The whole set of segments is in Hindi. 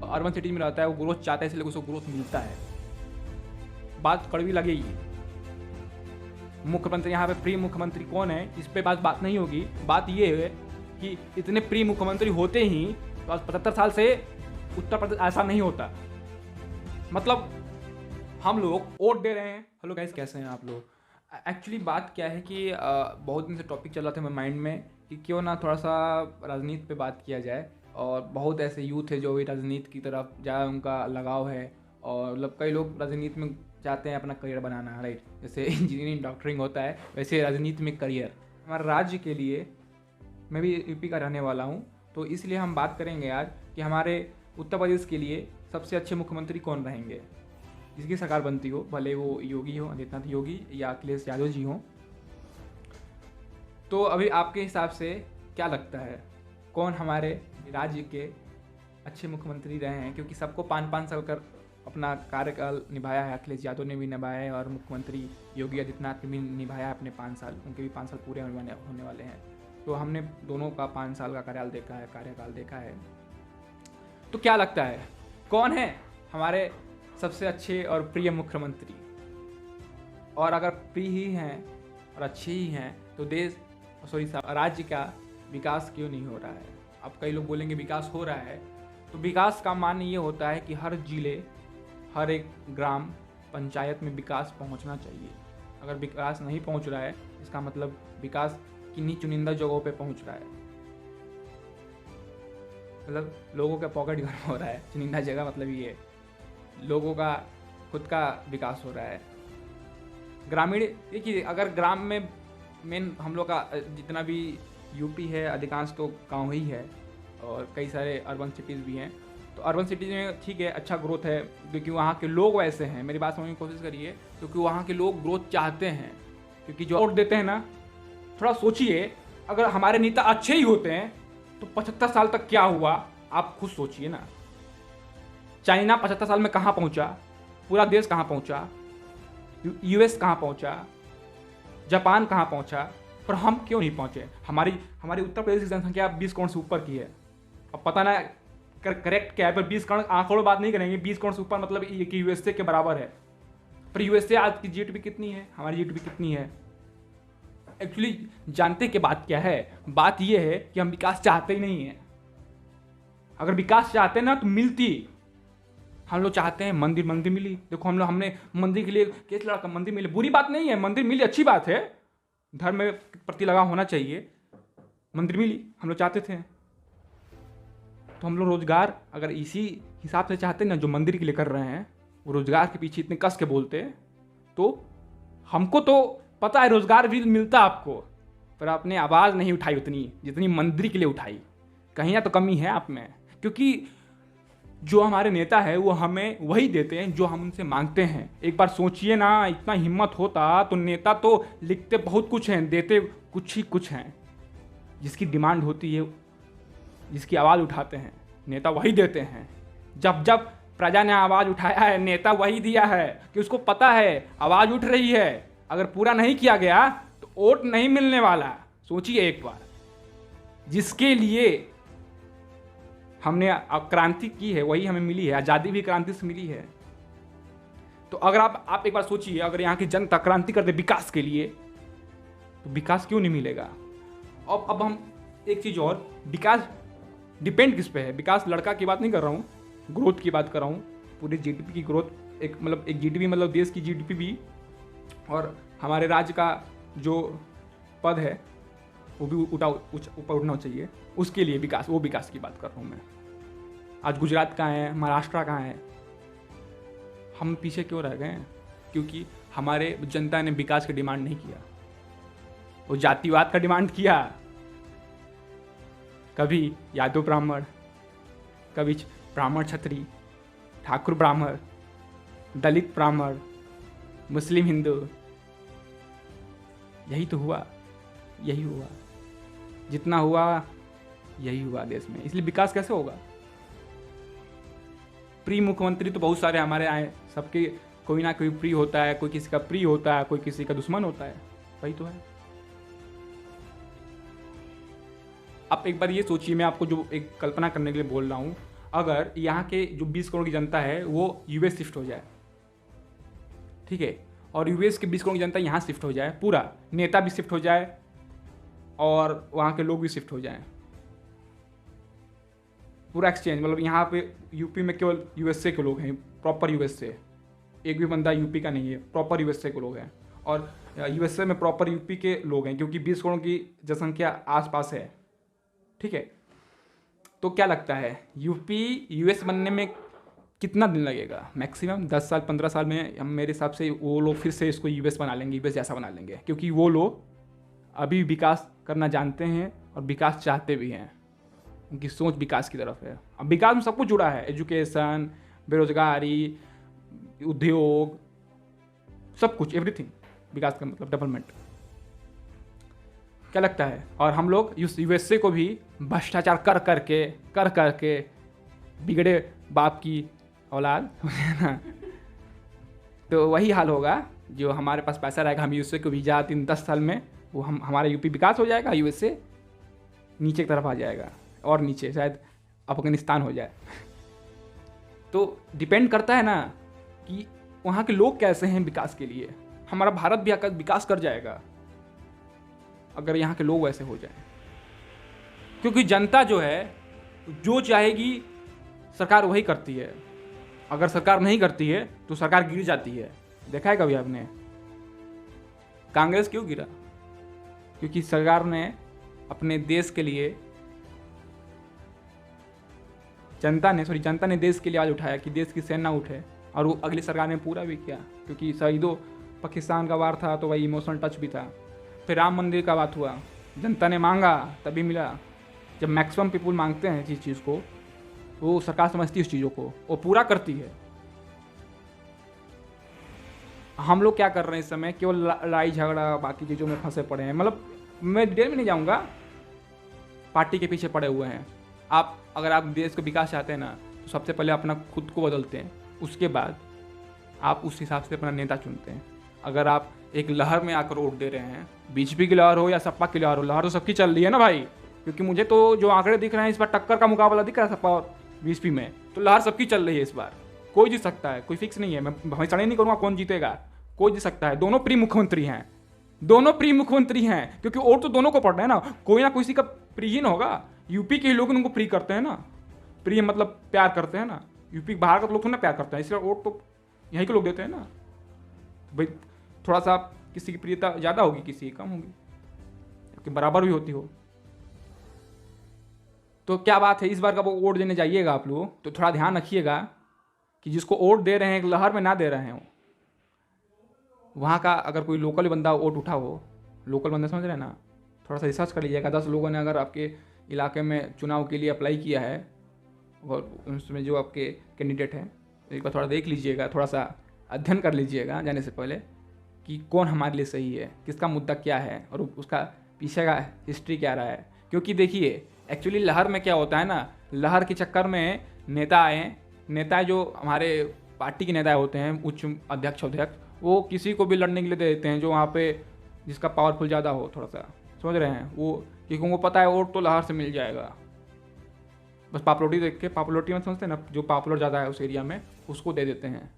अर्बन सिटी में रहता है, वो ग्रोथ चाहता है, इसलिए उसको ग्रोथ मिलता है। बात कड़वी लगेगी। मुख्यमंत्री यहाँ पे प्री मुख्यमंत्री कौन है, इस पे बात नहीं होगी। बात ये है कि इतने प्री मुख्यमंत्री होते ही तो आज 75 साल से उत्तर प्रदेश ऐसा नहीं होता। मतलब हम लोग वोट दे रहे हैं। हेलो गाइस, कैसे हैं आप लोग? एक्चुअली बात क्या है कि बहुत दिन से टॉपिक चल रहा था मेरे माइंड में कि क्यों ना थोड़ा सा राजनीति पे बात किया जाए। और बहुत ऐसे यूथ है जो भी राजनीति की तरफ ज़्यादा उनका लगाव है, और मतलब कई लोग राजनीति में चाहते हैं अपना करियर बनाना, राइट। जैसे इंजीनियरिंग डॉक्टरिंग होता है, वैसे राजनीति में करियर। हमारे राज्य के लिए, मैं भी यूपी का रहने वाला हूँ, तो इसलिए हम बात करेंगे आज कि हमारे उत्तर प्रदेश के लिए सबसे अच्छे मुख्यमंत्री कौन रहेंगे, जिसकी सरकार बनती हो, भले वो योगी हो, आदित्यनाथ योगी या अखिलेश यादव जी हों। तो अभी आपके हिसाब से क्या लगता है कौन हमारे राज्य के अच्छे मुख्यमंत्री रहे हैं? क्योंकि सबको 5-5 साल कर अपना कार्यकाल निभाया है। अखिलेश यादव ने भी निभाया है और मुख्यमंत्री योगी आदित्यनाथ ने भी निभाया है अपने 5 साल। उनके भी 5 साल पूरे होने वाले हैं। तो हमने दोनों का 5 साल का कार्यकाल देखा है। तो क्या लगता है कौन है हमारे सबसे अच्छे और प्रिय मुख्यमंत्री? और अगर प्रिय ही हैं और अच्छे ही हैं तो राज्य का विकास क्यों नहीं हो रहा है? अब कई लोग बोलेंगे विकास हो रहा है, तो विकास का मान ये होता है कि हर जिले, हर एक ग्राम पंचायत में विकास पहुंचना चाहिए। अगर विकास नहीं पहुंच रहा है, इसका मतलब विकास किन्हीं चुनिंदा जगहों पे पहुंच रहा है। मतलब लोगों का पॉकेट गर्म हो रहा है। चुनिंदा जगह मतलब ये लोगों का खुद का विकास हो रहा है। ग्रामीण, देखिए, अगर ग्राम में मेन हम लोग का जितना भी यूपी है अधिकांश तो गांव ही है, और कई सारे अर्बन सिटीज़ भी हैं। तो अर्बन सिटीज़ में ठीक है, अच्छा ग्रोथ है, क्योंकि वहाँ के लोग वैसे हैं। मेरी बात समझने की कोशिश करिए, क्योंकि वहाँ के लोग ग्रोथ चाहते हैं। क्योंकि जो वोट देते हैं ना, थोड़ा सोचिए, अगर हमारे नेता अच्छे ही होते हैं तो 75 साल तक क्या हुआ, आप खुद सोचिए ना। चाइना 75 साल में कहाँ पहुँचा, पूरा देश कहाँ पहुँचा, यूएस कहाँ पहुँचा, जापान कहाँ पहुँचा, पर हम क्यों नहीं पहुँचे? हमारी उत्तर प्रदेश की जनसंख्या 20 करोड़ से ऊपर की है। अब पता ना करेक्ट क्या है, पर 20 करोड़ आंकड़ों बात नहीं करेंगे। 20 करोड़ से ऊपर मतलब ये कि यूएसए के बराबर है। पर यूएसए आज की जीडीपी कितनी है, हमारी जीडीपी कितनी है? एक्चुअली जानते कि बात क्या है? बात ये है कि हम विकास चाहते ही नहीं है। अगर विकास चाहते ना तो मिलती। हम लोग चाहते हैं मंदिर मिली। देखो हमने मंदिर के लिए केस लड़ा, मंदिर मिले, बुरी बात नहीं है। मंदिर मिली अच्छी बात है, धर्म में प्रति लगाव होना चाहिए। मंदिर मिली, हम लोग चाहते थे। तो हम लोग रोजगार अगर इसी हिसाब से चाहते ना, जो मंदिर के लिए कर रहे हैं, वो रोजगार के पीछे इतने कस के बोलते, तो हमको तो पता है रोजगार भी मिलता आपको, पर आपने आवाज़ नहीं उठाई उतनी जितनी मंदिर के लिए उठाई। कहीं ना तो कमी है आप में, क्योंकि जो हमारे नेता है वो हमें वही देते हैं जो हम उनसे मांगते हैं। एक बार सोचिए ना, इतना हिम्मत होता तो नेता तो लिखते बहुत कुछ हैं, देते कुछ ही कुछ हैं। जिसकी डिमांड होती है, जिसकी आवाज़ उठाते हैं, नेता वही देते हैं। जब जब प्रजा ने आवाज़ उठाया है, नेता वही दिया है, कि उसको पता है आवाज़ उठ रही है, अगर पूरा नहीं किया गया तो वोट नहीं मिलने वाला। सोचिए एक बार, जिसके लिए हमने क्रांति की है वही हमें मिली है। आज़ादी भी क्रांति से मिली है। तो अगर आप एक बार सोचिए, अगर यहाँ की जनता क्रांति कर दे विकास के लिए, तो विकास क्यों नहीं मिलेगा? अब हम एक चीज़ और, विकास डिपेंड किस पे है? विकास लड़का की बात नहीं कर रहा हूँ, ग्रोथ की बात कर रहा हूँ। पूरे जीडीपी की ग्रोथ, एक जीडीपी मतलब देश की जीडीपी भी, और हमारे राज्य का जो पद है वो भी ऊपर उठना चाहिए। उसके लिए विकास, वो विकास की बात कर रहा हूँ मैं। आज गुजरात कहाँ है, महाराष्ट्र कहाँ है? हम पीछे क्यों रह गए? क्योंकि हमारे जनता ने विकास की डिमांड नहीं किया, वो जातिवाद का डिमांड किया। कभी यादव ब्राह्मण, कभी ब्राह्मण क्षत्रिय, ठाकुर ब्राह्मण, दलित ब्राह्मण, मुस्लिम हिंदू। यही तो हुआ, यही हुआ, जितना हुआ यही हुआ देश में। इसलिए विकास कैसे होगा? प्रिय मुख्यमंत्री तो बहुत सारे हमारे आए, सबके कोई ना कोई प्रिय होता है, कोई किसी का प्रिय होता है, कोई किसी का दुश्मन होता है। वही तो है। आप एक बार ये सोचिए, मैं आपको जो एक कल्पना करने के लिए बोल रहा हूँ, अगर यहाँ के जो 20 करोड़ की जनता है वो यूएस शिफ्ट हो जाए, ठीक है, और यूएस के 20 करोड़ की जनता यहाँ शिफ्ट हो जाए, पूरा नेता भी शिफ्ट हो जाए और वहाँ के लोग भी शिफ्ट हो जाएं, पूरा एक्सचेंज, मतलब यहाँ पे यूपी में केवल यूएसए के लोग हैं, प्रॉपर यूएसए, एक भी बंदा यूपी का नहीं है, प्रॉपर यूएसए के लोग हैं, और यूएसए में प्रॉपर यूपी के लोग हैं, क्योंकि 20 करोड़ की जनसंख्या आसपास है, ठीक है। तो क्या लगता है यूपी यूएस बनने में कितना दिन लगेगा? मैक्सिमम 10 साल 15 साल में हम, मेरे हिसाब से वो लोग फिर से इसको यूएस बना लेंगे, यूएस जैसा बना लेंगे, क्योंकि वो लोग अभी विकास करना जानते हैं और विकास चाहते भी हैं, उनकी सोच विकास की तरफ है। अब विकास में सब कुछ जुड़ा है, एजुकेशन, बेरोजगारी, उद्योग, सब कुछ, एवरीथिंग। विकास का मतलब डेवलपमेंट। क्या लगता है? और हम लोग यूएसए को भी भ्रष्टाचार कर करके बिगड़े बाप की औलाद ना, तो वही हाल होगा। जो हमारे पास पैसा रहेगा, हम यूएसए को भी जा 3-10 साल में वो हमारा यूपी विकास हो जाएगा, यूएसए नीचे की तरफ आ जाएगा, और नीचे शायद अफगानिस्तान हो जाए। तो डिपेंड करता है ना कि वहाँ के लोग कैसे हैं विकास के लिए। हमारा भारत भी आकर विकास कर जाएगा अगर यहाँ के लोग वैसे हो जाएं, क्योंकि जनता जो है जो चाहेगी सरकार वही करती है। अगर सरकार नहीं करती है तो सरकार गिर जाती है। देखा है कभी आपने? कांग्रेस क्यों गिरा? क्योंकि सरकार ने अपने देश के लिए, जनता ने देश के लिए आवाज उठाया कि देश की सेना उठे, और वो अगली सरकार ने पूरा भी किया। क्योंकि शहीदों, पाकिस्तान का वार था तो वही इमोशनल टच भी था। फिर राम मंदिर का बात हुआ, जनता ने मांगा तभी मिला। जब मैक्सिमम पीपुल मांगते हैं जिस चीज़ को, वो सरकार समझती है उस चीज़ों को, वो पूरा करती है। हम लोग क्या कर रहे हैं इस समय? केवल लड़ाई झगड़ा बाकी चीज़ों में फंसे पड़े हैं। मतलब मैं डिटेल में नहीं जाऊँगा, पार्टी के पीछे पड़े हुए हैं। अगर आप देश का विकास चाहते हैं ना, तो सबसे पहले अपना खुद को बदलते हैं, उसके बाद आप उस हिसाब से अपना नेता चुनते हैं। अगर आप एक लहर में आकर वोट दे रहे हैं, बीजेपी की लहर हो या सपा की लहर हो, लहर तो सबकी चल रही है ना भाई। क्योंकि मुझे तो जो आंकड़े दिख रहे हैं इस बार टक्कर का मुकाबला दिख रहा है सपा और बीजेपी में, तो लहर सबकी चल रही है इस बार। कोई जीत सकता है, कोई फिक्स नहीं है। मैं भविष्यवाणी नहीं करूँगा कौन जीतेगा, कोई जीत सकता है। दोनों प्री मुख्यमंत्री हैं, क्योंकि वोट तो दोनों को पड़ रहा है ना, कोई ना किसी का प्री ही ना होगा। यूपी के ही लोग उनको प्री करते हैं ना, प्री मतलब प्यार करते हैं ना, यूपी बाहर का लोग थोड़ा ना प्यार करते हैं, इसलिए वोट तो यहीं के लोग देते हैं ना। तो भाई थोड़ा सा किसी की प्रियता ज़्यादा होगी, किसी की कम होगी, क्योंकि बराबर भी होती हो। तो क्या बात है, इस बार का वो वोट देने जाइएगा आप लोग तो थोड़ा ध्यान रखिएगा कि जिसको वोट दे रहे हैं एक लहर में ना दे रहे हो। वहाँ का अगर कोई लोकल बंदा वोट उठा हो, लोकल बंदा समझ रहे हैं ना, थोड़ा सा रिसर्च कर लीजिएगा। 10 लोगों ने अगर आपके इलाके में चुनाव के लिए अप्लाई किया है और उसमें जो आपके कैंडिडेट हैं, एक बार थोड़ा देख लीजिएगा, थोड़ा सा अध्ययन कर लीजिएगा जाने से पहले कि कौन हमारे लिए सही है, किसका मुद्दा क्या है और उसका पीछे का हिस्ट्री क्या रहा है। क्योंकि देखिए एक्चुअली लहर में क्या होता है ना, लहर के चक्कर में नेता जो हमारे पार्टी के नेता होते हैं, उच्च अध्यक्ष, वो किसी को भी लड़ने के लिए दे देते हैं जो वहाँ पे जिसका पावरफुल ज़्यादा हो, थोड़ा सा समझ रहे हैं वो, क्योंकि उनको पता है वोट तो लहर से मिल जाएगा। बस पॉपुलरिटी देख के, पॉपुलरिटी में समझते हैं ना, जो पॉपुलर ज़्यादा है उस एरिया में उसको दे देते हैं।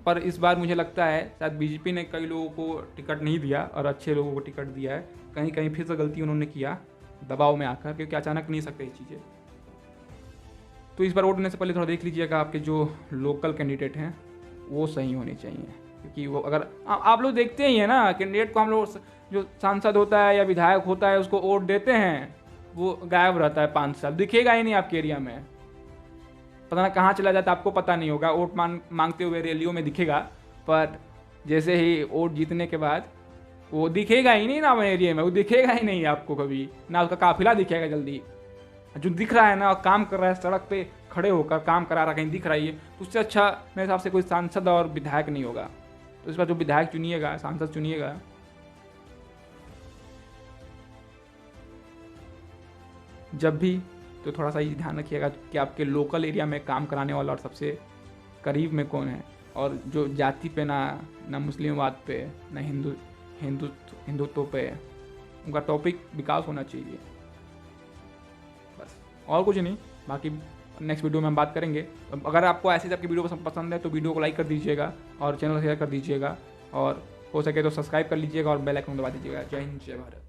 पर इस बार मुझे लगता है शायद बीजेपी ने कई लोगों को टिकट नहीं दिया और अच्छे लोगों को टिकट दिया है। कहीं कहीं फिर से गलती उन्होंने किया दबाव में आकर, क्योंकि अचानक नहीं सकते ये चीज़ें। तो इस बार वोट देने से पहले थोड़ा देख लीजिएगा आपके जो लोकल कैंडिडेट हैं वो सही होने चाहिए। क्योंकि वो अगर आप लोग देखते ही हैं ना, कैंडिडेट को हम लोग जो सांसद होता है या विधायक होता है उसको वोट देते हैं, वो गायब रहता है 5 साल, दिखेगा ही नहीं आपके एरिया में, पता ना कहाँ चला जाता है, आपको पता नहीं होगा। वोट मांगते हुए रैलियों में दिखेगा, पर जैसे ही वोट जीतने के बाद वो दिखेगा ही नहीं ना अपने एरिया में, वो दिखेगा ही नहीं आपको कभी ना, उसका काफिला दिखेगा जल्दी। जो दिख रहा है ना, काम कर रहा है, सड़क पे खड़े होकर काम करा रहा, कहीं दिख रही है, तो उससे अच्छा मेरे हिसाब से कोई सांसद और विधायक नहीं होगा। तो इस बार जो विधायक चुनिएगा, सांसद चुनिएगा, जब भी तो थोड़ा सा ये ध्यान रखिएगा कि आपके लोकल एरिया में काम कराने वाला और सबसे करीब में कौन है, और जो जाति पे ना मुस्लिमवाद पे ना हिंदुत्व पे, उनका टॉपिक विकास होना चाहिए, बस और कुछ नहीं। बाकी नेक्स्ट वीडियो में हम बात करेंगे। अगर आपको ऐसे टाइप की वीडियो पसंद है तो वीडियो को लाइक कर दीजिएगा और चैनल शेयर कर दीजिएगा, और हो सके तो सब्सक्राइब कर लीजिएगा और बेल आइकन दबा दीजिएगा। जय हिंद, जय भारत।